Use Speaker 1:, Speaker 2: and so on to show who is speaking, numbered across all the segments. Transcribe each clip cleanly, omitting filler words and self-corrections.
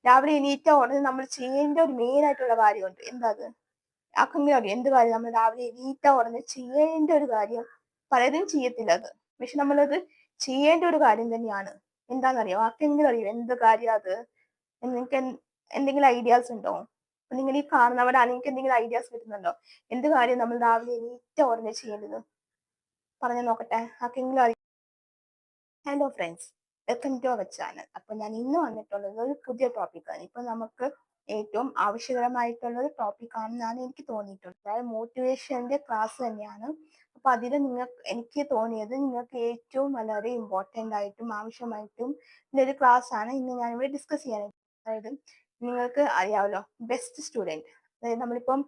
Speaker 1: രാവിലെ എണീറ്റ ഉടനെ നമ്മൾ ചെയ്യേണ്ട ഒരു മെയിൻ ആയിട്ടുള്ള കാര്യമുണ്ട്. എന്താ അത്? ആർക്കെങ്കിലും അറിയോ എന്ത് കാര്യം നമ്മൾ രാവിലെ എണീറ്റ ഉടനെ ചെയ്യേണ്ട ഒരു കാര്യം? പലരും ചെയ്യത്തില്ല അത്. പക്ഷെ നമ്മളത് ചെയ്യേണ്ട ഒരു കാര്യം തന്നെയാണ്. എന്താന്നറിയോ? ആർക്കെങ്കിലും അറിയോ എന്ത് കാര്യാ അത്? നിങ്ങൾക്ക് എന്തെങ്കിലും ഐഡിയാസ് ഉണ്ടോ? നിങ്ങൾ ഈ കാണുന്നവരാണ് നിങ്ങൾക്ക് എന്തെങ്കിലും ഐഡിയാസ് കിട്ടുന്നുണ്ടോ? എന്ത് കാര്യം നമ്മൾ രാവിലെ എണീറ്റ ഉടനെ ചെയ്യേണ്ടത്? പറഞ്ഞു നോക്കട്ടെ. ആർക്കെങ്കിലും hello friends, welcome to our channel. അപ്പൊ ഞാൻ ഇന്ന് വന്നിട്ടുള്ളത് ഒരു പുതിയ ടോപ്പിക്കാണ്. ഇപ്പൊ നമുക്ക് ഏറ്റവും ആവശ്യകരമായിട്ടുള്ള ഒരു ടോപ്പിക്കാണെന്നാണ് എനിക്ക് തോന്നിയിട്ടുള്ളത്. അതായത് മോട്ടിവേഷന്റെ ക്ലാസ് തന്നെയാണ്. അപ്പൊ അതിൽ എനിക്ക് തോന്നിയത് നിങ്ങൾക്ക് ഏറ്റവും വളരെ ഇമ്പോർട്ടന്റ് ആയിട്ടും ആവശ്യമായിട്ടും ഒരു ക്ലാസ് ആണ് ഇന്ന് ഞാനിവിടെ ഡിസ്കസ് ചെയ്യാനായിട്ട്. അതായത് നിങ്ങൾക്ക് അറിയാമല്ലോ, ബെസ്റ്റ് സ്റ്റുഡന്റ്. അതായത് നമ്മളിപ്പം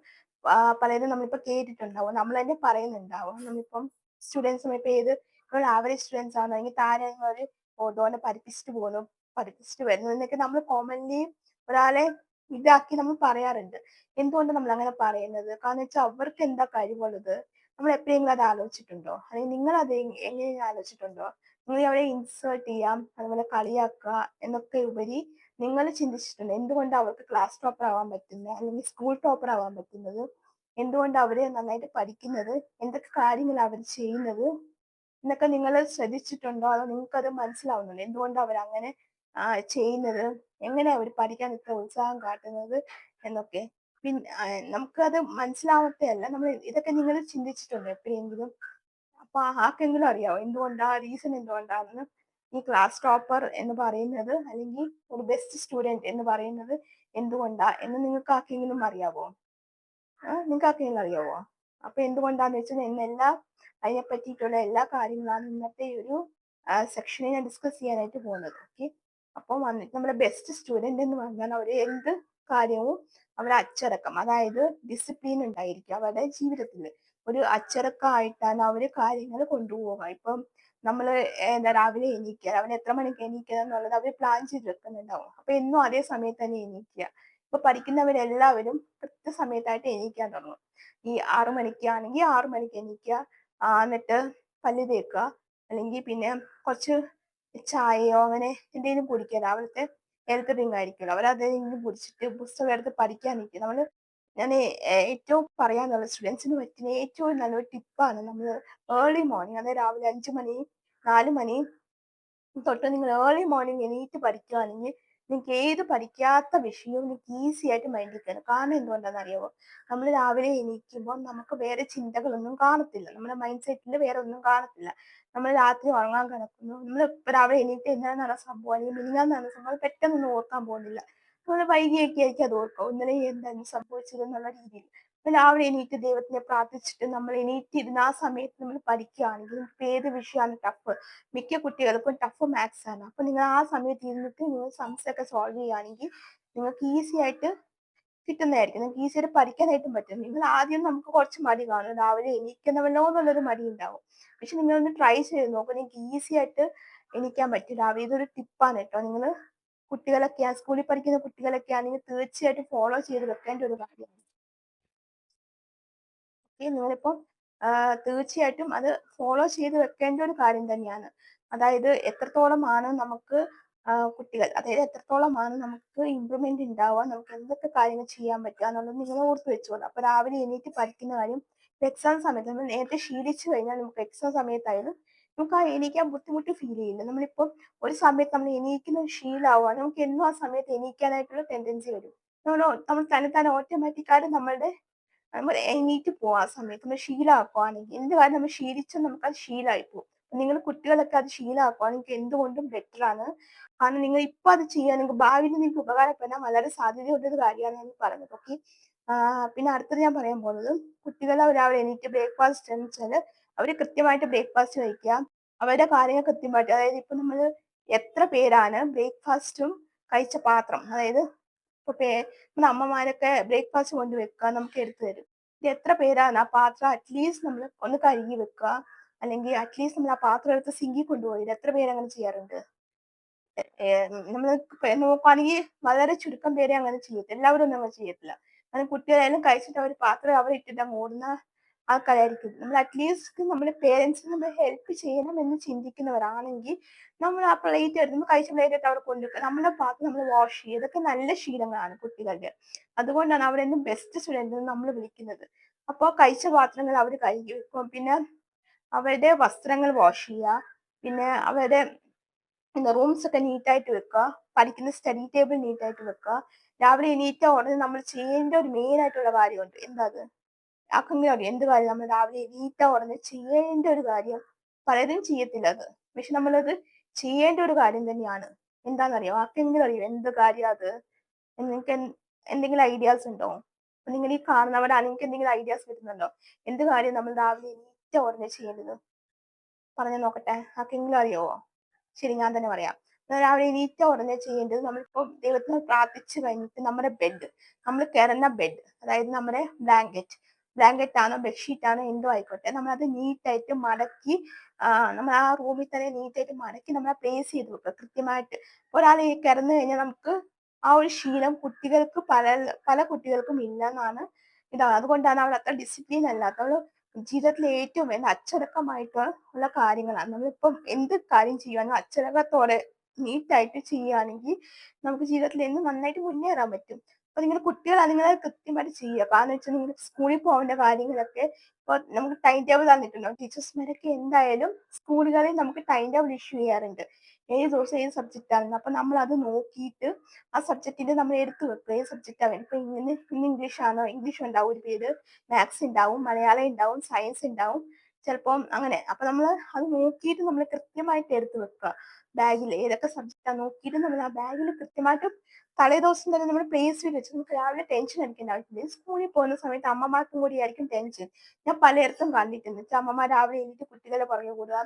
Speaker 1: പലരും നമ്മളിപ്പോ കേട്ടിട്ടുണ്ടാവും, നമ്മൾ തന്നെ പറയുന്നുണ്ടാവും. നമ്മളിപ്പം സ്റ്റുഡൻസും ഇപ്പൊ ഏത് ഒരു ആവറേജ് സ്റ്റുഡൻസ് ആണോ അല്ലെങ്കിൽ താഴെ ഒരു ഓതോനെ പഠിപ്പിച്ചിട്ട് പോകുന്നു, പഠിപ്പിച്ചിട്ട് വരുന്നു എന്നൊക്കെ നമ്മൾ കോമൺലി ഒരാളെ ഇതാക്കി നമ്മൾ പറയാറുണ്ട്. എന്തുകൊണ്ട് നമ്മൾ അങ്ങനെ പറയുന്നത്? കാരണം വെച്ചാൽ അവർക്ക് എന്താ കഴിവുള്ളത് നമ്മൾ എപ്പോഴെങ്കിലും അത് ആലോചിച്ചിട്ടുണ്ടോ? അല്ലെങ്കിൽ നിങ്ങൾ അത് എങ്ങനെ ആലോചിച്ചിട്ടുണ്ടോ? നിങ്ങൾ അവരെ ഇൻസേർട്ട് ചെയ്യാം, അതുപോലെ കളിയാക്കുക എന്നൊക്കെ ഉപരി നിങ്ങൾ ചിന്തിച്ചിട്ടുണ്ട് എന്തുകൊണ്ട് അവർക്ക് ക്ലാസ് ടോപ്പർ ആവാൻ പറ്റുന്നത് അല്ലെങ്കിൽ സ്കൂൾ ടോപ്പർ ആവാൻ പറ്റുന്നത്? എന്തുകൊണ്ട് അവര് നന്നായിട്ട് പഠിക്കുന്നത്? എന്തൊക്കെ കാര്യങ്ങൾ അവർ ചെയ്യുന്നത് എന്നൊക്കെ നിങ്ങൾ ശ്രദ്ധിച്ചിട്ടുണ്ടോ? അതോ നിങ്ങൾക്കത് മനസ്സിലാവുന്നുണ്ടോ? എന്തുകൊണ്ട് അവരങ്ങനെ ചെയ്യുന്നത്? എങ്ങനെയാ അവര് പഠിക്കാൻ ഇത്ര ഉത്സാഹം കാട്ടുന്നത് എന്നൊക്കെ. നമുക്കത് മനസ്സിലാവത്തല്ല. നമ്മൾ ഇതൊക്കെ നിങ്ങൾ ചിന്തിച്ചിട്ടുണ്ടോ എപ്പോഴെങ്കിലും? അപ്പൊ ആർക്കെങ്കിലും അറിയാവോ എന്തുകൊണ്ടാ? റീസൺ എന്തുകൊണ്ടാണെന്ന്? ഈ ക്ലാസ് ടോപ്പർ എന്ന് പറയുന്നത് അല്ലെങ്കിൽ ഒരു ബെസ്റ്റ് സ്റ്റുഡന്റ് എന്ന് പറയുന്നത് എന്തുകൊണ്ടാ എന്ന് നിങ്ങൾക്ക് ആർക്കെങ്കിലും അറിയാവോ? നിങ്ങൾക്ക് ആർക്കെങ്കിലും അറിയാവോ? അപ്പൊ എന്തുകൊണ്ടാന്ന് വെച്ചാൽ ഇന്നെല്ലാം അതിനെ പറ്റിയിട്ടുള്ള എല്ലാ കാര്യങ്ങളാണ് ഇന്നത്തെ ഒരു സെക്ഷനിൽ ഞാൻ ഡിസ്കസ് ചെയ്യാനായിട്ട് പോകുന്നത്. ഓക്കെ. അപ്പോൾ വന്നിട്ട് നമ്മുടെ ബെസ്റ്റ് സ്റ്റുഡന്റ് എന്ന് പറഞ്ഞാൽ അവർ എന്ത് കാര്യവും അവരുടെ അച്ചടക്കം, അതായത് ഡിസിപ്ലിൻ ഉണ്ടായിരിക്കും അവരുടെ ജീവിതത്തിൽ. ഒരു അച്ചടക്കമായിട്ടാണ് അവര് കാര്യങ്ങൾ കൊണ്ടുപോവുക. ഇപ്പം നമ്മൾ എന്താ രാവിലെ എണീക്കുക, രാവിലെ എത്ര മണിക്ക് എണീക്കുക എന്നുള്ളത് അവർ പ്ലാൻ ചെയ്ത് വെക്കുന്നുണ്ടാവും. അപ്പൊ എന്നും അതേ സമയത്ത് തന്നെ എണീക്കുക. ഇപ്പൊ പഠിക്കുന്നവരെല്ലാവരും കൃത്യസമയത്തായിട്ട് എണീക്കാൻ തുടങ്ങും. ഈ 6 മണിക്കാണെങ്കിൽ 6 മണിക്ക് എണീക്കുക. എന്നിട്ട് പല്ല് തേക്കുക. അല്ലെങ്കിൽ പിന്നെ കുറച്ച് ചായയോ അങ്ങനെ എന്തെങ്കിലും കുടിക്കുക. രാവിലത്തെ ഹെൽത്ത് ഡ്രിങ്ക് ആയിരിക്കുമല്ലോ. അവരതെങ്കിലും കുടിച്ചിട്ട് പുസ്തകം എടുത്ത് പഠിക്കാനിരിക്കും. ഞാൻ ഏറ്റവും പറയാനുള്ള സ്റ്റുഡൻസിന് പറ്റുന്ന ഏറ്റവും നല്ലൊരു ടിപ്പാണ് നമ്മൾ ഏർലി മോർണിംഗ്, അതായത് രാവിലെ 5 മണി 4 മണി തൊട്ട് നിങ്ങൾ ഏർലി മോർണിംഗ് എണീറ്റ് പഠിക്കുകയാണെങ്കിൽ നിങ്ങൾക്ക് ഏത് പഠിക്കാത്ത വിഷയവും നിങ്ങൾക്ക് ഈസി ആയിട്ട് മൈൻഡിൽ കയറും. കാരണം എന്തുകൊണ്ടാണെന്ന് അറിയാമോ? നമ്മൾ രാവിലെ എണീക്കുമ്പോൾ നമുക്ക് വേറെ ചിന്തകളൊന്നും കാണത്തില്ല. നമ്മുടെ മൈൻഡ് സെറ്റിൽ വേറെ ഒന്നും കാണത്തില്ല. നമ്മൾ രാത്രി ഉറങ്ങാൻ കിടക്കുന്നു, നമ്മൾ ഇപ്പൊ രാവിലെ എണീറ്റ് എന്താണ് നടന്ന സംഭവം അല്ലെങ്കിൽ മിനിഞ്ഞാന്ന് നടന്ന സംഭവം അത് പെട്ടെന്നൊന്നും ഓർക്കാൻ പോകുന്നില്ല. നമ്മൾ വൈകിയൊക്കെ ആയിരിക്കും അത് ഓർക്കുക, ഇന്നലെ എന്താണ് സംഭവിച്ചത് എന്നുള്ള രീതിയിൽ. അപ്പൊ രാവിലെ എണീറ്റ് ദൈവത്തിനെ പ്രാർത്ഥിച്ചിട്ട് നമ്മൾ എണീറ്റിരുന്ന് ആ സമയത്ത് നമ്മൾ പഠിക്കുകയാണെങ്കിൽ നമുക്ക് ഏത് വിഷയമാണ് ടഫ്, മിക്ക കുട്ടികൾക്കും ടഫ് മാത്സ് ആണ്. അപ്പൊ നിങ്ങൾ ആ സമയത്ത് ഇരുന്നിട്ട് നിങ്ങൾ സംസ് ഒക്കെ സോൾവ് ചെയ്യുകയാണെങ്കിൽ നിങ്ങൾക്ക് ഈസി ആയിട്ട് കിട്ടുന്നതായിരിക്കും. നിങ്ങൾക്ക് ഈസി ആയിട്ട് പഠിക്കാനായിട്ടും പറ്റും. നിങ്ങൾ ആദ്യം നമുക്ക് കുറച്ച് മടി കാണും, രാവിലെ എണീക്കണമല്ലോ എന്നുള്ളൊരു മടി ഉണ്ടാവും. പക്ഷെ നിങ്ങളൊന്ന് ട്രൈ ചെയ്ത് നോക്കുക, നിങ്ങൾക്ക് ഈസി ആയിട്ട് എണീക്കാൻ പറ്റും രാവിലെ. ഇതൊരു ടിപ്പാണ് കേട്ടോ. നിങ്ങൾ കുട്ടികളൊക്കെ സ്കൂളിൽ പഠിക്കുന്ന കുട്ടികളൊക്കെ ആണെങ്കിൽ തീർച്ചയായിട്ടും ഫോളോ ചെയ്ത് വെക്കേണ്ട ഒരു കാര്യമാണ്. നിങ്ങളിപ്പം തീർച്ചയായിട്ടും അത് ഫോളോ ചെയ്ത് വെക്കേണ്ട ഒരു കാര്യം തന്നെയാണ്. അതായത് എത്രത്തോളമാണ് നമുക്ക് കുട്ടികൾ, അതായത് എത്രത്തോളമാണ് നമുക്ക് ഇമ്പ്രൂവ്മെന്റ് ഉണ്ടാവുക, നമുക്ക് എന്തൊക്കെ കാര്യങ്ങൾ ചെയ്യാൻ പറ്റുക എന്നുള്ളത് നിങ്ങൾ ഓർത്ത് വെച്ചോളൂ. അപ്പൊ രാവിലെ എണീറ്റ് പഠിക്കുന്ന കാര്യം എക്സാം സമയത്ത് നമ്മൾ നേരത്തെ ശീലിച്ചു കഴിഞ്ഞാൽ നമുക്ക് എക്സാം സമയത്തായാലും നമുക്ക് ആ എണീക്കാൻ ബുദ്ധിമുട്ട് ഫീൽ ചെയ്യില്ല. നമ്മളിപ്പം ഒരു സമയത്ത് നമ്മൾ എണീക്കുന്ന ഒരു ശീലമാവുക, നമുക്ക് എന്നും ആ സമയത്ത് എണീക്കാനായിട്ടുള്ള ടെൻഡൻസി വരും. നമ്മൾ തന്നെ ഓട്ടോമാറ്റിക്കായിട്ട് നമ്മൾ എണീറ്റ് പോവും. ആ സമയത്ത് നമ്മൾ ശീലമാക്കുവാണെങ്കിൽ എന്ത് കാര്യം നമ്മൾ ശീലിച്ചാൽ നമുക്ക് അത് ശീലമായി പോകും. നിങ്ങൾ കുട്ടികളൊക്കെ അത് ശീലമാക്കുവാണെങ്കിൽ എന്തുകൊണ്ടും ബെറ്റർ ആണ്. കാരണം നിങ്ങൾ ഇപ്പൊ അത് ചെയ്യുകയാണെങ്കിൽ ഭാവിയിൽ നിങ്ങൾക്ക് ഉപകാരപ്പെടാൻ വളരെ സാധ്യതയുള്ള ഒരു കാര്യമാണ് ഞാൻ പറഞ്ഞത്. ഓക്കെ. പിന്നെ അടുത്തത് ഞാൻ പറയാൻ പോകുന്നത്, കുട്ടികൾ രാവിലെ എണീറ്റ് ബ്രേക്ക്ഫാസ്റ്റ് എന്ന് വെച്ചാൽ അവര് കൃത്യമായിട്ട് ബ്രേക്ക്ഫാസ്റ്റ് കഴിക്കുക. അവരുടെ കാര്യങ്ങൾ കൃത്യമായിട്ട്, അതായത് ഇപ്പൊ നമ്മൾ എത്ര പേരാണ് ബ്രേക്ക്ഫാസ്റ്റും കഴിച്ച പാത്രം, അതായത് ഇപ്പൊ നമ്മുടെ അമ്മമാരൊക്കെ ബ്രേക്ക്ഫാസ്റ്റ് കൊണ്ട് വെക്കുക, നമുക്ക് എടുത്തു തരും. ഇത് എത്ര പേരാണ് ആ പാത്രം അറ്റ്ലീസ്റ്റ് നമ്മൾ ഒന്ന് കഴുകി വെക്കുക, അല്ലെങ്കിൽ അറ്റ്ലീസ്റ്റ് നമ്മൾ ആ പാത്രം എടുത്ത് സിങ്കിൽ കൊണ്ടുപോയില്ല. എത്ര പേര് അങ്ങനെ ചെയ്യാറുണ്ട്? നമ്മൾ നോക്കുകയാണെങ്കിൽ വളരെ ചുരുക്കം പേരെ അങ്ങനെ ചെയ്യത്തില്ല. എല്ലാവരും ഒന്നും അങ്ങനെ ചെയ്യത്തില്ല. കാരണം കുട്ടികളെല്ലാം കഴിച്ചിട്ട് അവർ പാത്രം അവിടെ ഇട്ടിട്ട് അങ്ങ് ഓടുന്ന ആൾക്കാരായിരിക്കും. നമ്മൾ അറ്റ്‌ലീസ്റ്റ് നമ്മുടെ പേരൻറ്സിന് നമ്മൾ ഹെൽപ്പ് ചെയ്യണം എന്ന് ചിന്തിക്കുന്നവരാണെങ്കിൽ നമ്മൾ ആ പ്ലേറ്റ് എടുത്ത് നമ്മൾ കഴിച്ച പ്ലേറ്റ് എടുത്ത് അവിടെ കൊണ്ടുവെക്കുക. നമ്മുടെ പാത്രം നമ്മൾ വാഷ് ചെയ്യുക. ഇതൊക്കെ നല്ല ശീലങ്ങളാണ് കുട്ടികളുടെ. അതുകൊണ്ടാണ് അവരെന്നും ബെസ്റ്റ് സ്റ്റുഡന്റ് എന്ന് നമ്മൾ വിളിക്കുന്നത്. അപ്പോൾ കഴിച്ച പാത്രങ്ങൾ അവർ കഴുകി വെക്കും. പിന്നെ അവരുടെ വസ്ത്രങ്ങൾ വാഷ് ചെയ്യുക. പിന്നെ അവരുടെ റൂംസ് ഒക്കെ നീറ്റായിട്ട് വെക്കുക. പഠിക്കുന്ന സ്റ്റഡി ടേബിൾ നീറ്റായിട്ട് വെക്കുക. രാവിലെ എണീറ്റ ഉടനെ നമ്മൾ ചെയ്യേണ്ട ഒരു മെയിൻ ആയിട്ടുള്ള കാര്യമുണ്ട്. എന്താ അത്? ആർക്കെങ്കിലും അറിയോ എന്ത് കാര്യം നമ്മൾ രാവിലെ എണീറ്റ ഉടനെ ചെയ്യേണ്ട ഒരു കാര്യം? പലരും ചെയ്യത്തില്ല അത്. പക്ഷെ നമ്മളത് ചെയ്യേണ്ട ഒരു കാര്യം തന്നെയാണ്. എന്താന്നറിയോ? ആർക്കെങ്കിലും അറിയോ എന്ത് കാര്യാ അത്? നിങ്ങൾക്ക് എന്തെങ്കിലും ഐഡിയാസ് ഉണ്ടോ? നിങ്ങൾ ഈ കാണുന്നവരാണ്, നിങ്ങൾക്ക് എന്തെങ്കിലും ഐഡിയാസ് കിട്ടുന്നുണ്ടോ? എന്ത് കാര്യം നമ്മൾ രാവിലെ എണീറ്റ ഉടനെ ചെയ്യേണ്ടത്? പറഞ്ഞു നോക്കട്ടെ. ആർക്കെങ്കിലും അറിയാവോ? ശരി, ഞാൻ തന്നെ പറയാം. രാവിലെ എണീറ്റ ഉടനെ ചെയ്യേണ്ടത് നമ്മളിപ്പോ ദൈവത്തിനെ പ്രാർത്ഥിച്ചു കഴിഞ്ഞിട്ട് നമ്മുടെ ബെഡ്, നമ്മൾ കിടന്ന ബെഡ്, അതായത് നമ്മുടെ ബ്ലാങ്കറ്റ് ആണോ ബെഡ്ഷീറ്റ് ആണോ എന്തോ ആയിക്കോട്ടെ, നമ്മളത് നീറ്റായിട്ട് മടക്കി നമ്മൾ ആ റൂമിൽ തന്നെ നീറ്റായിട്ട് മടക്കി നമ്മൾ പ്ലേസ് ചെയ്ത് വെക്കുക കൃത്യമായിട്ട്. ഒരാൾ ഈ കിടന്നു കഴിഞ്ഞാൽ നമുക്ക് ആ ഒരു ശീലം കുട്ടികൾക്ക് പല പല കുട്ടികൾക്കും ഇല്ലെന്നാണ് ഇതാണ്. അതുകൊണ്ടാണ് അവർ അത്ര ഡിസിപ്ലിൻ അല്ലാത്തവൾ. ജീവിതത്തിലെ ഏറ്റവും വലിയ അച്ചടക്കമായിട്ട് ഉള്ള കാര്യങ്ങളാണ്. നമ്മളിപ്പം എന്ത് കാര്യം ചെയ്യുവാനും അച്ചടക്കത്തോടെ നീറ്റായിട്ട് ചെയ്യുകയാണെങ്കിൽ നമുക്ക് ജീവിതത്തിൽ എന്നും നന്നായിട്ട് മുന്നേറാൻ പറ്റും. അപ്പൊ നിങ്ങൾ കുട്ടികളാണ്, നിങ്ങൾ കൃത്യമായിട്ട് ചെയ്യുക. കാരണം വെച്ചാൽ നിങ്ങൾ സ്കൂളിൽ പോകേണ്ട കാര്യങ്ങളൊക്കെ ഇപ്പൊ നമുക്ക് ടൈം ടേബിൾ തന്നിട്ടുണ്ടാവും. ടീച്ചേഴ്സ്മാരൊക്കെ എന്തായാലും സ്കൂളുകളിൽ നമുക്ക് ടൈം ടേബിൾ ഇഷ്യൂ ചെയ്യാറുണ്ട്. ഏത് ദിവസം ഏത് സബ്ജക്റ്റ് ആണെന്ന്. അപ്പൊ നമ്മൾ അത് നോക്കിയിട്ട് ആ സബ്ജക്റ്റിന്റെ നമ്മൾ എടുത്തു വെക്കുക. ഏത് സബ്ജക്റ്റ് ആണ് ഇപ്പൊ ഇന്ന് ഇംഗ്ലീഷ് ആണോ, ഇംഗ്ലീഷ് ഉണ്ടാവും ഒരു പേര്, മാത്സ് ഉണ്ടാവും, മലയാളം ഉണ്ടാവും, സയൻസ് ഉണ്ടാവും, ചിലപ്പം അങ്ങനെ. അപ്പൊ നമ്മൾ അത് നോക്കിയിട്ട് നമ്മൾ കൃത്യമായിട്ട് എടുത്തു വെക്കുക. ബാഗിൽ ഏതൊക്കെ സബ്ജക്റ്റാ നോക്കിയിട്ട് നമ്മൾ ആ ബാഗിൽ കൃത്യമായിട്ട് തലേദിവസം തന്നെ നമ്മൾ പ്ലേസ് ചെയ്ത് വെച്ച് നമുക്ക് രാവിലെ ടെൻഷൻ അടിക്കേണ്ട ആവശ്യമില്ല. സ്കൂളിൽ പോകുന്ന സമയത്ത് അമ്മമാർക്കും കൂടി ആയിരിക്കും ടെൻഷൻ. ഞാൻ പലയിടത്തും കണ്ടിട്ടുണ്ട്. അമ്മമാർ രാവിലെ എണീറ്റ് കുട്ടികളെ പുറകെ കൂടുക.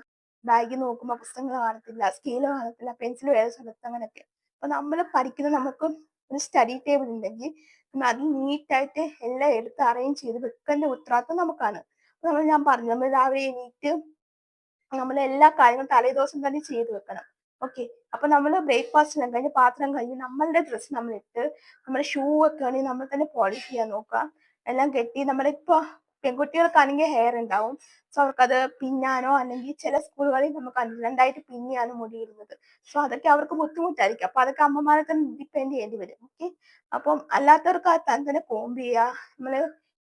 Speaker 1: ബാഗിൽ നോക്കുമ്പോൾ പുസ്തകങ്ങൾ കാണത്തില്ല, സ്കെയിൽ കാണത്തില്ല, പെൻസിൽ വേറെ സ്ഥലത്ത്, അങ്ങനെയൊക്കെ. അപ്പൊ നമ്മൾ പഠിക്കുന്ന നമുക്ക് ഒരു സ്റ്റഡി ടേബിൾ ഉണ്ടെങ്കിൽ നമ്മൾ അത് നീറ്റായിട്ട് എല്ലാം എടുത്ത് അറേഞ്ച് ചെയ്ത് വെക്കേണ്ട ഉത്തരവാദിത്വം നമുക്കാണ്. അപ്പൊ ഞാൻ പറഞ്ഞു, നമ്മൾ രാവിലെ എണീറ്റ് നമ്മൾ എല്ലാ കാര്യങ്ങളും തലേദിവസം തന്നെ ചെയ്തു വെക്കണം. ഓക്കെ. അപ്പൊ നമ്മൾ ബ്രേക്ക്ഫാസ്റ്റ് എല്ലാം കഴിഞ്ഞ് പാത്രം കഴിഞ്ഞ് നമ്മളുടെ ഡ്രസ്സ് നമ്മൾ ഇട്ട് നമ്മുടെ ഷൂ ഒക്കെ ആണെങ്കിൽ നമ്മൾ തന്നെ പോളിഷ് ചെയ്യാൻ നോക്കുക. എല്ലാം കെട്ടി നമ്മുടെ ഇപ്പൊ പെൺകുട്ടികൾക്കാണെങ്കിൽ ഹെയർ ഉണ്ടാവും. സോ അവർക്കത് പിന്നാനോ അല്ലെങ്കിൽ ചില സ്കൂളുകളിൽ നമുക്ക് രണ്ടായിട്ട് പിന്നിയാണ് മുടിയിടുന്നത്. സോ അതൊക്കെ അവർക്ക് ബുദ്ധിമുട്ടായിരിക്കും. അപ്പൊ അതൊക്കെ അമ്മമാരെ തന്നെ ഡിപ്പെൻഡ് ചെയ്യേണ്ടി വരും. ഓക്കെ. അപ്പം അല്ലാത്തവർക്ക് അത് തന്നെ കോംബ് ചെയ്യുക. നമ്മള്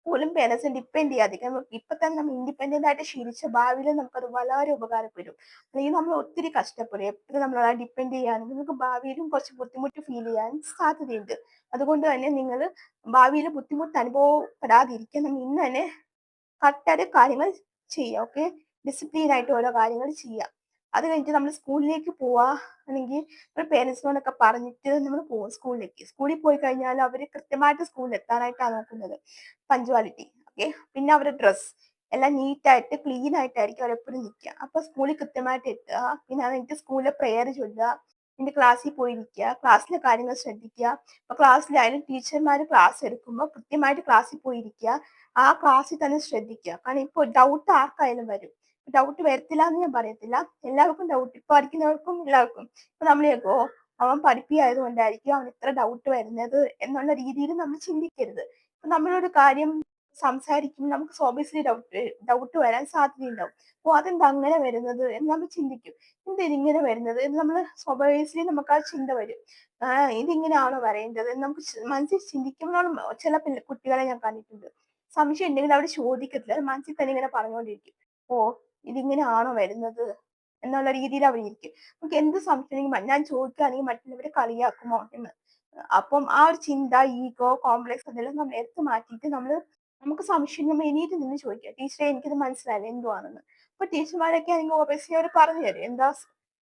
Speaker 1: പോലും പേരൻസിനെ ഡിപ്പെൻഡ് ചെയ്യാതിരിക്കുക. ഇപ്പൊ തന്നെ നമ്മൾ ഇൻഡിപെൻഡന്റ് ആയിട്ട് ശീലിച്ച ഭാവിയിൽ നമുക്കത് വളരെ ഉപകാരപ്പെടും. അല്ലെങ്കിൽ നമ്മൾ ഒത്തിരി കഷ്ടപ്പെടും. എപ്പോഴും നമ്മൾ ഒരാളെ ഡിപ്പെൻഡ് ചെയ്യുകയാണെങ്കിൽ നിങ്ങൾക്ക് ഭാവിയിലും കുറച്ച് ബുദ്ധിമുട്ട് ഫീൽ ചെയ്യാൻ സാധ്യതയുണ്ട്. അതുകൊണ്ട് തന്നെ നിങ്ങൾ ഭാവിയിൽ ബുദ്ധിമുട്ട് അനുഭവപ്പെടാതിരിക്കാൻ നമ്മൾ ഇന്ന് തന്നെ കറക്റ്റായിട്ട് കാര്യങ്ങൾ ചെയ്യുക. ഓക്കെ. ഡിസിപ്ലിൻ ആയിട്ട് ഓരോ കാര്യങ്ങൾ ചെയ്യുക. അത് കഴിഞ്ഞിട്ട് നമ്മൾ സ്കൂളിലേക്ക് പോവാ, അല്ലെങ്കിൽ നമ്മൾ പേരൻസിനോടൊക്കെ പറഞ്ഞിട്ട് നമ്മൾ പോകും സ്കൂളിലേക്ക്. സ്കൂളിൽ പോയി കഴിഞ്ഞാൽ അവർ കൃത്യമായിട്ട് സ്കൂളിൽ എത്താനായിട്ടാണ് നോക്കുന്നത്. പഞ്ച്വാലിറ്റി. ഓക്കെ. പിന്നെ അവരുടെ ഡ്രസ്സ് എല്ലാം നീറ്റായിട്ട് ക്ലീൻ ആയിട്ടായിരിക്കും അവരെപ്പോഴും നിൽക്കുക. അപ്പൊ സ്കൂളിൽ കൃത്യമായിട്ട് എത്തുക. പിന്നെ അത് കഴിഞ്ഞിട്ട് സ്കൂളിലെ പ്രെയർ ചൊല്ലുക. പിന്നെ ക്ലാസ്സിൽ പോയിരിക്കുക. ക്ലാസ്സിലെ കാര്യങ്ങൾ ശ്രദ്ധിക്കുക. ഇപ്പൊ ക്ലാസ്സിലായാലും ടീച്ചർമാർ ക്ലാസ് എടുക്കുമ്പോൾ കൃത്യമായിട്ട് ക്ലാസ്സിൽ പോയിരിക്കുക. ആ ക്ലാസ്സിൽ തന്നെ ശ്രദ്ധിക്കുക. കാരണം ഇപ്പൊ ഡൗട്ട് ആർക്കായാലും വരും. ഡൗട്ട് വരത്തില്ല എന്ന് ഞാൻ പറയത്തില്ല. എല്ലാവർക്കും ഡൗട്ട്, ഇപ്പൊ പഠിക്കുന്നവർക്കും എല്ലാവർക്കും. ഇപ്പൊ നമ്മൾ കേൾക്കോ അവൻ പഠിപ്പിയായത് കൊണ്ടായിരിക്കും അവന് ഇത്ര ഡൗട്ട് വരുന്നത് എന്നുള്ള രീതിയിൽ നമ്മൾ ചിന്തിക്കരുത്. ഇപ്പൊ നമ്മളൊരു കാര്യം സംസാരിക്കുമ്പോൾ നമുക്ക് ഒബ്വിയസ്ലി ഡൗട്ട് വരാൻ സാധ്യതയുണ്ടാവും. അപ്പൊ അതെന്താ അങ്ങനെ വരുന്നത് എന്ന് നമ്മൾ ചിന്തിക്കും. എന്താ ഇതിങ്ങനെ വരുന്നത് എന്ന് നമ്മൾ ഒബ്വിയസ്ലി നമുക്ക് ആ ചിന്ത വരും. ഇതിങ്ങനെയാണോ വരേണ്ടത് എന്ന് നമുക്ക് മനസ്സിൽ ചിന്തിക്കുമ്പോൾ ചില കുട്ടികളെ ഞാൻ കണ്ടിട്ടുണ്ട്. സംശയം ഉണ്ടെങ്കിൽ അവർ ചോദിക്കത്തില്ല. അത് മനസ്സിൽ തന്നെ ഇങ്ങനെ പറഞ്ഞുകൊണ്ടിരിക്കും. ഓ, ഇതിങ്ങനെയാണോ വരുന്നത് എന്നുള്ള രീതിയിൽ അവരിയ്ക്കും. നമുക്ക് എന്ത് സംശയം ഉണ്ടെങ്കിൽ ഞാൻ ചോദിക്കുകയാണെങ്കിൽ മറ്റുള്ളവരെ കളിയാക്കുമോ എന്ന്. അപ്പം ആ ഒരു ചിന്ത, ഈഗോ, കോംപ്ലക്സ് അതെല്ലാം നമ്മൾ എടുത്ത് മാറ്റിയിട്ട് നമുക്ക് സംശയം നമ്മൾ എണീറ്റ് നിന്ന് ചോദിക്കുക. ടീച്ചറെ എനിക്കിത് മനസ്സിലായില്ല എന്തുവാണെന്ന്. അപ്പൊ ടീച്ചർമാരൊക്കെ ആണെങ്കിൽ ഓബിയസ്ലി അവർ പറഞ്ഞു തരും. എന്താ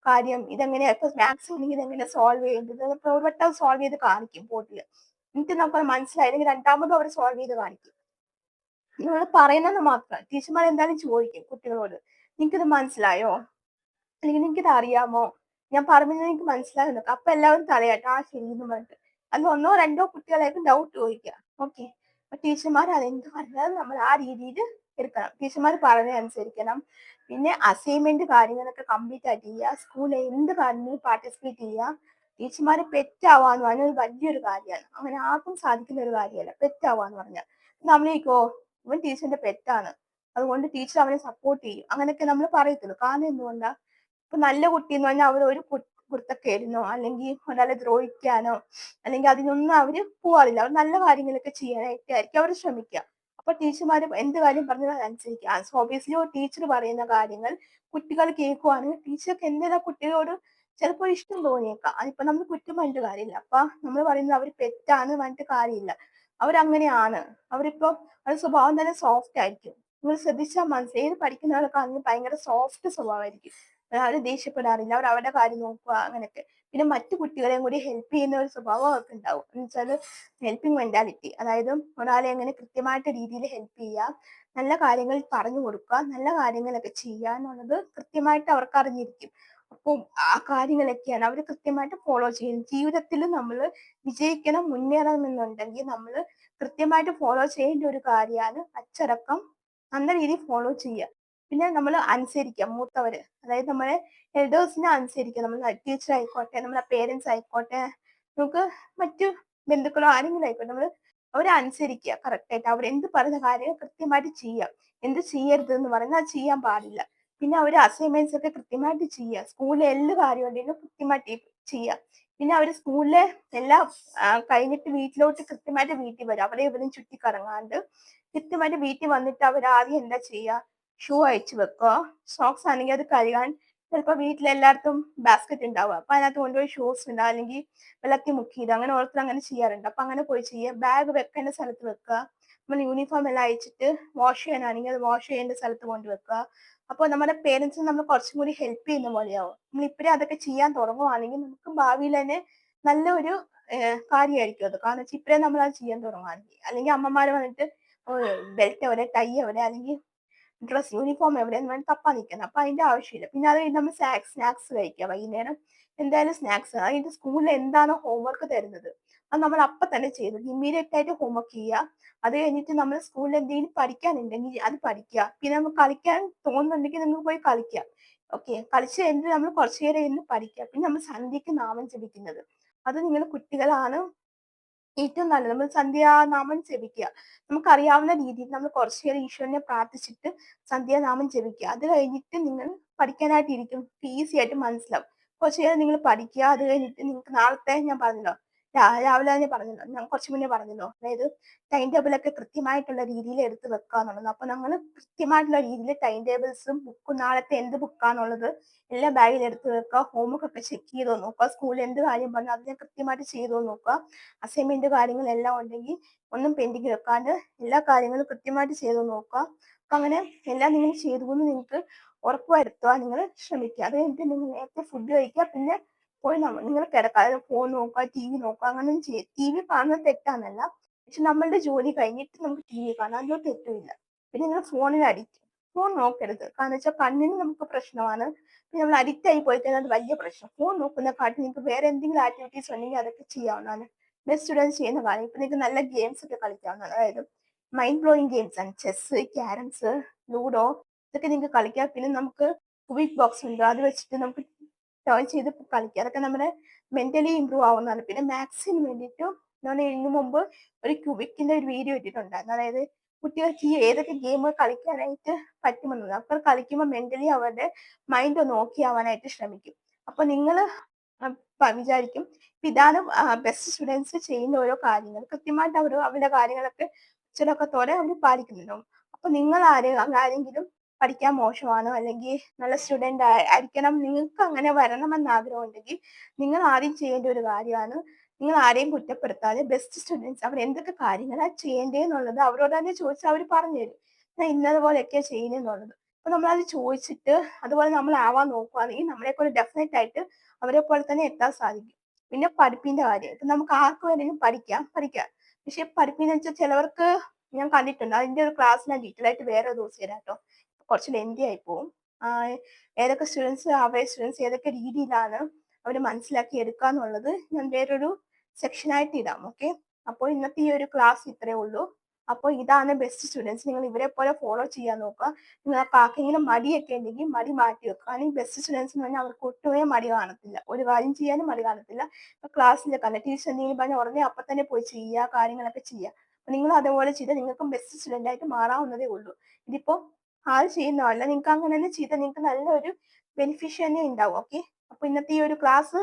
Speaker 1: കാര്യം, ഇതെങ്ങനെയാ ഇപ്പൊ മാത്സ് ആണെങ്കിൽ ഇതെങ്ങനെ സോൾവ് ചെയ്യേണ്ടത്. അപ്പൊ ഒരു വട്ടം സോൾവ് ചെയ്ത് കാണിക്കും ബോർഡിൽ. എന്നിട്ട് നമുക്ക് മനസ്സിലായില്ലെങ്കിൽ രണ്ടാമതും അവർ സോൾവ് ചെയ്ത് കാണിക്കും. നിങ്ങൾ പറയുന്നത് മാത്രം ടീച്ചർമാർ എന്തായാലും ചോദിക്കും കുട്ടികളോട്, നിങ്ങക്കിത് മനസ്സിലായോ, അല്ലെങ്കിൽ നിങ്ങക്കിത് അറിയാമോ, ഞാൻ പറഞ്ഞത് നിങ്ങൾക്ക് മനസ്സിലാകുന്നു. അപ്പൊ എല്ലാവരും തലയാട്ടും ആ ശരി എന്ന് പറഞ്ഞിട്ട്. അന്ന് ഒന്നോ രണ്ടോ കുട്ടികളായിരിക്കും ഡൗട്ട് ചോദിക്കുക. ഓക്കെ. അപ്പൊ ടീച്ചർമാർ അതെന്ത് പറഞ്ഞാലും നമ്മൾ ആ രീതിയിൽ എടുക്കണം. ടീച്ചർമാർ പറഞ്ഞത് അനുസരിക്കണം. പിന്നെ അസൈൻമെന്റ് കാര്യങ്ങളൊക്കെ കംപ്ലീറ്റ് ആയിട്ട് ചെയ്യുക. സ്കൂളിൽ എന്ത് കാര്യങ്ങളും പാർട്ടിസിപ്പേറ്റ് ചെയ്യുക. ടീച്ചർമാർ പെറ്റാവാന്ന് പറഞ്ഞാൽ വലിയൊരു കാര്യമാണ്. അങ്ങനെ ആർക്കും സാധിക്കുന്ന ഒരു കാര്യമല്ല പെറ്റാവാന്ന് പറഞ്ഞാൽ. നമ്മളേക്കോ ഇവൻ ടീച്ചറിന്റെ പെറ്റാണ്, അതുകൊണ്ട് ടീച്ചർ അവനെ സപ്പോർട്ട് ചെയ്യും. അങ്ങനെയൊക്കെ നമ്മൾ പറയത്തുള്ളൂ. കാരണം എന്തുകൊണ്ടാ? ഇപ്പൊ നല്ല കുട്ടിയെന്ന് പറഞ്ഞാൽ അവർ ഒരു കുരുത്തക്കേടിനോ അല്ലെങ്കിൽ ഒരാളെ ദ്രോഹിക്കാനോ അല്ലെങ്കിൽ അതിനൊന്നും അവര് പോവാറില്ല. അവർ നല്ല കാര്യങ്ങളൊക്കെ ചെയ്യാനായിട്ടായിരിക്കും അവർ ശ്രമിക്കുക. അപ്പൊ ടീച്ചർമാര് എന്ത് കാര്യം പറഞ്ഞാലും അതനുസരിക്കുക. സോ ഒബിയസ്ലി ഒരു ടീച്ചർ പറയുന്ന കാര്യങ്ങൾ കുട്ടികൾ കേൾക്കുവാണെങ്കിൽ ടീച്ചർക്ക് എന്തിനാ കുട്ടികളോട് ചിലപ്പോൾ ഇഷ്ടം തോന്നിയേക്കാം. അതിപ്പോ നമ്മൾ കുറ്റം പറഞ്ഞിട്ട് കാര്യമില്ല. അപ്പൊ നമ്മൾ പറയുന്നത് അവർ തെറ്റാണ് പറഞ്ഞിട്ട് കാര്യമില്ല. അവരങ്ങനെയാണ്. അവരിപ്പോ അവരുടെ സ്വഭാവം തന്നെ സോഫ്റ്റ് ആയിരിക്കും. നിങ്ങൾ ശ്രദ്ധിച്ചാൽ മനസ്സിലായി. ഏത് പഠിക്കുന്നവർക്കാണെങ്കിലും ഭയങ്കര സോഫ്റ്റ് സ്വഭാവമായിരിക്കും. ആരും ദേഷ്യപ്പെടാറില്ല. അവർ അവരുടെ കാര്യം നോക്കുക അങ്ങനെയൊക്കെ. പിന്നെ മറ്റു കുട്ടികളെയും കൂടി ഹെൽപ്പ് ചെയ്യുന്ന ഒരു സ്വഭാവം അവർക്കുണ്ടാവും. എന്ന് വെച്ചാല് ഹെൽപ്പിംഗ് മെന്റാലിറ്റി. അതായത് ഒരാളെ എങ്ങനെ കൃത്യമായിട്ട് രീതിയിൽ ഹെൽപ്പ് ചെയ്യുക, നല്ല കാര്യങ്ങൾ പറഞ്ഞു കൊടുക്കുക, നല്ല കാര്യങ്ങളൊക്കെ ചെയ്യുക എന്നുള്ളത് കൃത്യമായിട്ട് അവർക്ക് അറിഞ്ഞിരിക്കും. അപ്പം ആ കാര്യങ്ങളൊക്കെയാണ് അവർ കൃത്യമായിട്ട് ഫോളോ ചെയ്യുന്നത്. ജീവിതത്തിൽ നമ്മൾ വിജയിക്കണം, മുന്നേറണം എന്നുണ്ടെങ്കിൽ നമ്മൾ കൃത്യമായിട്ട് ഫോളോ ചെയ്യേണ്ട ഒരു കാര്യമാണ് അച്ചടക്കം നല്ല രീതിയിൽ ഫോളോ ചെയ്യുക. പിന്നെ നമ്മൾ അനുസരിക്കുക മൂത്തവര്. അതായത് നമ്മളെ എൽഡേഴ്സിനെ അനുസരിക്കുക. നമ്മൾ ടീച്ചർ ആയിക്കോട്ടെ, നമ്മളെ പേരൻസ് ആയിക്കോട്ടെ, നമുക്ക് മറ്റു ബന്ധുക്കളോ ആരെങ്കിലും ആയിക്കോട്ടെ, നമ്മൾ അവരെ അനുസരിക്കുക കറക്റ്റ് ആയിട്ട്. അവരെന്ത് പറയുന്ന കാര്യം കൃത്യമായിട്ട് ചെയ്യുക. എന്ത് ചെയ്യരുത് എന്ന് പറഞ്ഞാൽ അത് ചെയ്യാൻ പാടില്ല. പിന്നെ അവര് അസൈൻമെന്റ്സ് ഒക്കെ കൃത്യമായിട്ട് ചെയ്യുക. സ്കൂളിലെ എല്ലാ കാര്യം ഉണ്ടെങ്കിലും കൃത്യമായിട്ട് ചെയ്യുക. പിന്നെ അവര് സ്കൂളിലെ എല്ലാം കഴിഞ്ഞിട്ട് വീട്ടിലോട്ട് കൃത്യമായിട്ട് വീട്ടിൽ വരും. അവിടെ ഇവിടെയും ചുറ്റിക്കറങ്ങാണ്ട് കൃത്യമായിട്ട് വീട്ടിൽ വന്നിട്ട് അവർ ആദ്യം എന്താ ചെയ്യുക? ഷൂ അഴിച്ചു വെക്കുക. സോക്സ് ആണെങ്കിൽ അത് കഴുകാൻ ചിലപ്പോൾ വീട്ടിലെല്ലായിടത്തും ബാസ്ക്കറ്റ് ഉണ്ടാവുക. അപ്പൊ അതിനകത്ത് കൊണ്ടുപോയി ഷൂസ് ഇടുക. അല്ലെങ്കിൽ വെള്ളത്തിൽ മുക്കിയിടുക. അങ്ങനെ ഓരോരുത്തർ അങ്ങനെ ചെയ്യാറുണ്ട്. അപ്പൊ അങ്ങനെ പോയി ചെയ്യുക. ബാഗ് വെക്കേണ്ട സ്ഥലത്ത് വെക്കുക. നമ്മൾ യൂണിഫോം എല്ലാം അയച്ചിട്ട് വാഷ് ചെയ്യാനാണെങ്കിൽ അത് വാഷ് ചെയ്യേണ്ട സ്ഥലത്ത് കൊണ്ട് വെക്കുക. അപ്പോൾ നമ്മുടെ പേരൻസിന് നമ്മൾ കുറച്ചും കൂടി ഹെൽപ്പ് ചെയ്യുന്ന പോലെയാവും. നമ്മൾ ഇപ്പഴേ അതൊക്കെ ചെയ്യാൻ തുടങ്ങുവാണെങ്കിൽ നമുക്ക് ഭാവിയിൽ തന്നെ നല്ലൊരു കാര്യമായിരിക്കും അത്. കാരണം വെച്ചാൽ ഇപ്പഴേ നമ്മൾ അത് ചെയ്യാൻ തുടങ്ങുവാണെങ്കിൽ. അല്ലെങ്കിൽ അമ്മമാർ വന്നിട്ട് ബെൽറ്റ് എവിടെ, ടൈ എവിടെ, അല്ലെങ്കിൽ ഡ്രസ് യൂണിഫോം എവിടെയെന്ന് വേണ്ടി തപ്പാൻ നിൽക്കണം. അപ്പൊ അതിന്റെ ആവശ്യമില്ല. പിന്നെ അത് കഴിഞ്ഞ് നമ്മൾ സ്നാക്സ് കഴിക്കുക വൈകുന്നേരം. എന്തായാലും സ്നാക്സ് അതിന്റെ സ്കൂളിൽ എന്താണോ ഹോംവർക്ക് തരുന്നത് അത് നമ്മൾ അപ്പൊ തന്നെ ചെയ്തു ഇമ്മീഡിയറ്റ് ആയിട്ട് ഹോംവർക്ക് ചെയ്യുക. അത് കഴിഞ്ഞിട്ട് നമ്മൾ സ്കൂളിൽ എന്തെങ്കിലും പഠിക്കാനുണ്ടെങ്കിൽ അത് പഠിക്കുക. പിന്നെ നമുക്ക് കളിക്കാൻ തോന്നുന്നുണ്ടെങ്കിൽ നിങ്ങൾക്ക് പോയി കളിക്കുക. ഓക്കെ, കളിച്ച് കഴിഞ്ഞിട്ട് നമ്മൾ കുറച്ചു നേരം ഇരുന്ന് പഠിക്കുക. പിന്നെ നമ്മൾ സന്ധ്യക്ക് നാമം ജപിക്കുന്നത് അത് നിങ്ങൾ കുട്ടികളാണ് ഏറ്റവും നല്ലത്. നമ്മൾ സന്ധ്യാനാമം ജപിക്കുക. നമുക്കറിയാവുന്ന രീതിയിൽ നമ്മൾ കുറച്ചു നേരം ഈശ്വരനെ പ്രാർത്ഥിച്ചിട്ട് സന്ധ്യാനാമം ജപിക്കുക. അത് കഴിഞ്ഞിട്ട് നിങ്ങൾ പഠിക്കാനായിട്ട് ഇരിക്കും. ഈസി ആയിട്ട് മനസ്സിലാവും. കുറച്ചു നേരം നിങ്ങൾ പഠിക്കുക. അത് കഴിഞ്ഞിട്ട് നിങ്ങൾക്ക് നാളത്തെ ഞാൻ പറഞ്ഞല്ലോ, രാവിലെ തന്നെ പറഞ്ഞല്ലോ, ഞാൻ കുറച്ച് മുന്നേ പറഞ്ഞല്ലോ, അതായത് ടൈം ടേബിൾ ഒക്കെ കൃത്യമായിട്ടുള്ള രീതിയിൽ എടുത്ത് വെക്കുക എന്നുള്ളത്. അപ്പൊ നമ്മൾ കൃത്യമായിട്ടുള്ള രീതിയിൽ ടൈം ടേബിൾസും ബുക്കും നാളത്തെ എന്ത് ബുക്കാന്നുള്ളത് എല്ലാം ബാഗിൽ എടുത്ത് വെക്കുക. ഹോംവർക്ക് ഒക്കെ ചെക്ക് ചെയ്തോ നോക്കുക. സ്കൂളിൽ എന്ത് കാര്യം പറഞ്ഞു അതിനെ കൃത്യമായിട്ട് ചെയ്തോ നോക്കുക. അസൈൻമെന്റ് കാര്യങ്ങളെല്ലാം ഉണ്ടെങ്കിൽ ഒന്നും പെൻഡിങ് വെക്കാണ്ട് എല്ലാ കാര്യങ്ങളും കൃത്യമായിട്ട് ചെയ്ത് നോക്കുക. അപ്പൊ അങ്ങനെ എല്ലാം നിങ്ങൾ ചെയ്തുകൊണ്ട് നിങ്ങൾക്ക് ഉറപ്പുവരുത്തുവാൻ നിങ്ങൾ ശ്രമിക്കുക. അത് കഴിഞ്ഞിട്ട് നിങ്ങൾ നേരത്തെ ഫുഡ് കഴിക്കുക. പിന്നെ പോയി നിങ്ങൾ കിടക്കുക. അതായത് ഫോൺ നോക്കുക, ടി വി നോക്കുക, അങ്ങനെയൊന്നും ചെയ്യുക. ടി വി കാണുന്നത് തെറ്റാന്നല്ല, പക്ഷെ നമ്മളുടെ ജോലി കഴിഞ്ഞിട്ട് നമുക്ക് ടി വി കാണാം. അതിലൊന്നും തെറ്റുമില്ല. പിന്നെ നിങ്ങൾ ഫോണിൽ അഡിക്റ്റ് ഫോൺ നോക്കരുത്. കാരണം വെച്ചാൽ കണ്ണിന് നമുക്ക് പ്രശ്നമാണ്. പിന്നെ നമ്മൾ അഡിക്റ്റ് ആയി പോയി കഴിഞ്ഞാൽ അത് വലിയ പ്രശ്നം. ഫോൺ നോക്കുന്നതിനെക്കാട്ടി നിങ്ങൾക്ക് വേറെ എന്തെങ്കിലും ആക്ടിവിറ്റീസ് ഉണ്ടെങ്കിൽ അതൊക്കെ ചെയ്യാവുന്നതാണ്. ബെസ്റ്റ് സ്റ്റുഡൻസ് ചെയ്യുന്ന കാര്യം. ഇപ്പൊ നിങ്ങൾക്ക് നല്ല ഗെയിംസ് ഒക്കെ കളിക്കാവുന്നതാണ്. അതായത് മൈൻഡ് ബ്ലോയിങ് ഗെയിംസ് ആണ്. ചെസ്സ്, ക്യാരംസ്, ലൂഡോ, ഇതൊക്കെ നിങ്ങൾക്ക് കളിക്കാം. പിന്നെ നമുക്ക് ക്വിക്ക് ബോക്സ് ഉണ്ട്. അത് വെച്ചിട്ട് നമുക്ക് ടേൺ ചെയ്ത് കളിക്കാം. അതൊക്കെ നമ്മുടെ മെന്റലി ഇമ്പ്രൂവ് ആവുന്നതാണ്. പിന്നെ മാത്സിന് വേണ്ടിയിട്ടും ഞാൻ ഇതിനു മുമ്പ് ഒരു ക്യൂബിക്കിന്റെ ഒരു വീഡിയോ ഇട്ടിട്ടുണ്ടായിരുന്നു. അതായത് കുട്ടികൾക്ക് ഈ ഏതൊക്കെ ഗെയിം കളിക്കാനായിട്ട് പറ്റുമെന്നത്. അപ്പോൾ കളിക്കുമ്പോൾ മെന്റലി അവരുടെ മൈൻഡ് ഒന്ന് ഓക്കെ ആവാനായിട്ട് ശ്രമിക്കും. അപ്പൊ നിങ്ങൾ വിചാരിക്കും ഇതാണ് ബെസ്റ്റ് സ്റ്റുഡൻസ് ചെയ്യുന്ന ഓരോ കാര്യങ്ങൾ. കൃത്യമായിട്ട് അവരുടെ കാര്യങ്ങളൊക്കെ അച്ചടക്കത്തോടെ അവർ പാലിക്കുന്നുണ്ടാവും. അപ്പൊ നിങ്ങൾ ആരെങ്കിലും പഠിക്കാൻ മോശമാണോ അല്ലെങ്കിൽ നല്ല സ്റ്റുഡന്റ് ആയിരിക്കണം, നിങ്ങൾക്ക് അങ്ങനെ വരണമെന്ന് ആഗ്രഹം ഉണ്ടെങ്കിൽ നിങ്ങൾ ആദ്യം ചെയ്യേണ്ട ഒരു കാര്യമാണ് നിങ്ങൾ ആരെയും കുറ്റപ്പെടുത്താതെ ബെസ്റ്റ് സ്റ്റുഡൻസ് അവർ എന്തൊക്കെ കാര്യങ്ങളാണ് ചെയ്യേണ്ടതെന്നുള്ളത് അവരോട് തന്നെ ചോദിച്ചാൽ അവർ പറഞ്ഞു തരും. ഞാൻ ഇന്നതുപോലെയൊക്കെയാ ചെയ്യുന്നതെന്നുള്ളത്. അപ്പൊ നമ്മളത് ചോദിച്ചിട്ട് അതുപോലെ നമ്മൾ ആവാൻ നോക്കുകയാണെങ്കിൽ നമ്മളെ കൊണ്ട് ഡെഫിനറ്റ് ആയിട്ട് അവരെ പോലെ തന്നെ എത്താൻ സാധിക്കും. പിന്നെ പഠിപ്പിന്റെ കാര്യം. ഇപ്പൊ നമുക്ക് ആർക്ക് വേണമെങ്കിലും പഠിക്കാം. പക്ഷെ പഠിപ്പിന്ന് വെച്ചാൽ ചിലവർക്ക് ഞാൻ കണ്ടിട്ടുണ്ട്. അതിന്റെ ഒരു ക്ലാസ് ഞാൻ ഡീറ്റെയിൽ ആയിട്ട് വേറെ ഒരു ദിവസം തരാം കേട്ടോ. കുറച്ച് ലെങ്തി ആയി പോവും. ഏതൊക്കെ സ്റ്റുഡൻസ് അവരുടെ സ്റ്റുഡൻസ് ഏതൊക്കെ രീതിയിലാണ് അവർ മനസ്സിലാക്കി എടുക്കുക എന്നുള്ളത് ഞാൻ വേറൊരു സെക്ഷനായിട്ട് ഇടാം. ഓക്കെ, അപ്പോൾ ഇന്നത്തെ ഈ ഒരു ക്ലാസ് ഇത്രയേ ഉള്ളൂ. അപ്പോൾ ഇതാണ് ബെസ്റ്റ് സ്റ്റുഡൻസ്. നിങ്ങൾ ഇവരെ പോലെ ഫോളോ ചെയ്യാൻ നോക്കുക. നിങ്ങൾക്ക് ആർക്കെങ്കിലും മടിയൊക്കെ ഉണ്ടെങ്കിൽ മടി മാറ്റി വെക്കുക. അല്ലെങ്കിൽ ബെസ്റ്റ് സ്റ്റുഡൻസ് എന്ന് പറഞ്ഞാൽ അവർക്ക് ഒട്ടുമേ മടി കാണത്തില്ല. ഒരു കാര്യം ചെയ്യാനും മടി കാണത്തില്ല. ഇപ്പൊ ക്ലാസ്സിലൊക്കെ അല്ല, ടീച്ചർ എന്തെങ്കിലും പറഞ്ഞാൽ ഉടനെ അപ്പൊ തന്നെ പോയി ചെയ്യുക, കാര്യങ്ങളൊക്കെ ചെയ്യുക. അപ്പൊ നിങ്ങൾ അതുപോലെ ചെയ്താൽ നിങ്ങൾക്കും ബെസ്റ്റ് സ്റ്റുഡന്റ് ആയിട്ട് മാറാവുന്നതേ ഉള്ളൂ. ഇതിപ്പോ ആര് ചെയ്യുന്നതല്ല. നിങ്ങൾക്ക് അങ്ങനെ തന്നെ ചെയ്താൽ നിങ്ങൾക്ക് നല്ലൊരു ബെനിഫിഷ്യ തന്നെ ഉണ്ടാവും. ഓക്കെ. അപ്പൊ ഇന്നത്തെ ഈ ഒരു ക്ലാസ്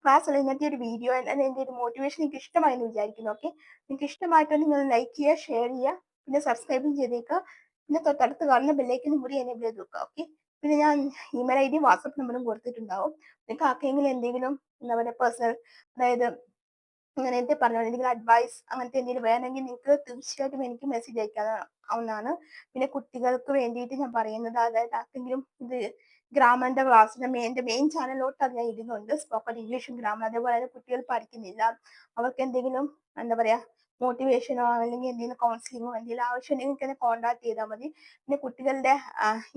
Speaker 1: അല്ല, ഇന്നത്തെ ഒരു വീഡിയോ എന്റെ ഒരു മോട്ടിവേഷൻ നിങ്ങൾക്ക് ഇഷ്ടമായെന്ന് വിചാരിക്കുന്നു. ഓക്കെ. നിങ്ങൾക്ക് ഇഷ്ടമായിട്ടുണ്ടെങ്കിൽ നിങ്ങൾ ലൈക്ക് ചെയ്യുക, ഷെയർ ചെയ്യുക, പിന്നെ സബ്സ്ക്രൈബും ചെയ്തേക്കുക. പിന്നെ തൊട്ടടുത്ത് കാണുന്ന ബെല്ലൈക്കനും കൂടി എനേബിൾ ചെയ്ത് വെക്കുക. ഓക്കെ. പിന്നെ ഞാൻ ഇമെയിൽ ഐ ഡി വാട്സപ്പ് നമ്പറും കൊടുത്തിട്ടുണ്ടാവും. നിങ്ങൾക്ക് ആർക്കെങ്കിലും എന്തെങ്കിലും എന്താ പറയുക പേഴ്സണൽ, അതായത് അങ്ങനത്തെ പറഞ്ഞ പോലെ എന്തെങ്കിലും അഡ്വൈസ് അങ്ങനത്തെ എന്തെങ്കിലും വേണമെങ്കിൽ നിങ്ങൾക്ക് തീർച്ചയായിട്ടും എനിക്ക് മെസ്സേജ് അയക്കാവുന്നതാണ്. പിന്നെ കുട്ടികൾക്ക് വേണ്ടിയിട്ട് ഞാൻ പറയുന്നത്, അതായത് ആർക്കെങ്കിലും ഇത് ഗ്രാമറിന്റെ ക്ലാസ് എന്റെ മെയിൻ ചാനലിലോട്ട് അത് ഞാൻ ഇടുന്നുണ്ട്. സ്പോക്കൺ ഇംഗ്ലീഷും ഗ്രാമർ, അതേപോലെ തന്നെ കുട്ടികൾ പഠിക്കുന്നില്ല, അവർക്ക് എന്തെങ്കിലും എന്താ പറയാ മോട്ടിവേഷനോ അല്ലെങ്കിൽ എന്തെങ്കിലും കൗൺസിലിങ്ങോ എന്തെങ്കിലും ആവശ്യമുണ്ടെങ്കിൽ നിങ്ങൾക്ക് എന്നെ കോൺടാക്ട് ചെയ്താൽ മതി. പിന്നെ കുട്ടികളുടെ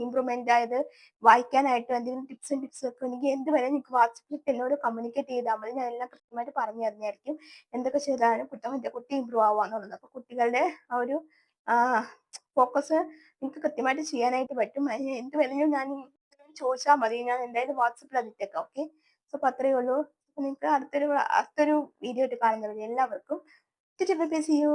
Speaker 1: ഇമ്പ്രൂവ്മെന്റ്, അതായത് വായിക്കാനായിട്ട് എന്തെങ്കിലും ടിപ്സും ഒക്കെ ഉണ്ടെങ്കിൽ എന്ത് വരെ നിങ്ങൾക്ക് വാട്സപ്പിൽ എന്നോട് കമ്മ്യൂണിക്കേറ്റ് ചെയ്താൽ മതി. ഞാൻ എല്ലാം കൃത്യമായിട്ട് പറഞ്ഞു തരുന്നതായിരിക്കും. എന്തൊക്കെ ചെയ്താലും കുട്ടി ഇമ്പ്രൂവ് ആവാന്നുള്ളത്. അപ്പൊ കുട്ടികളുടെ ആ ഒരു ഫോക്കസ് നിങ്ങൾക്ക് കൃത്യമായിട്ട് ചെയ്യാനായിട്ട് പറ്റും. അതിന് എന്ത് വേണമെങ്കിലും ഞാൻ ചോദിച്ചാൽ മതി. ഞാൻ എന്തായാലും വാട്സപ്പിൽ അത് ഇട്ടേക്കാം. ഓക്കെ. സോ അപ്പൊ അത്രയേ ഉള്ളൂ. അപ്പൊ നിങ്ങൾക്ക് അടുത്തൊരു വീഡിയോ ആയിട്ട് കാണുന്നവരെ എല്ലാവർക്കും സി യു.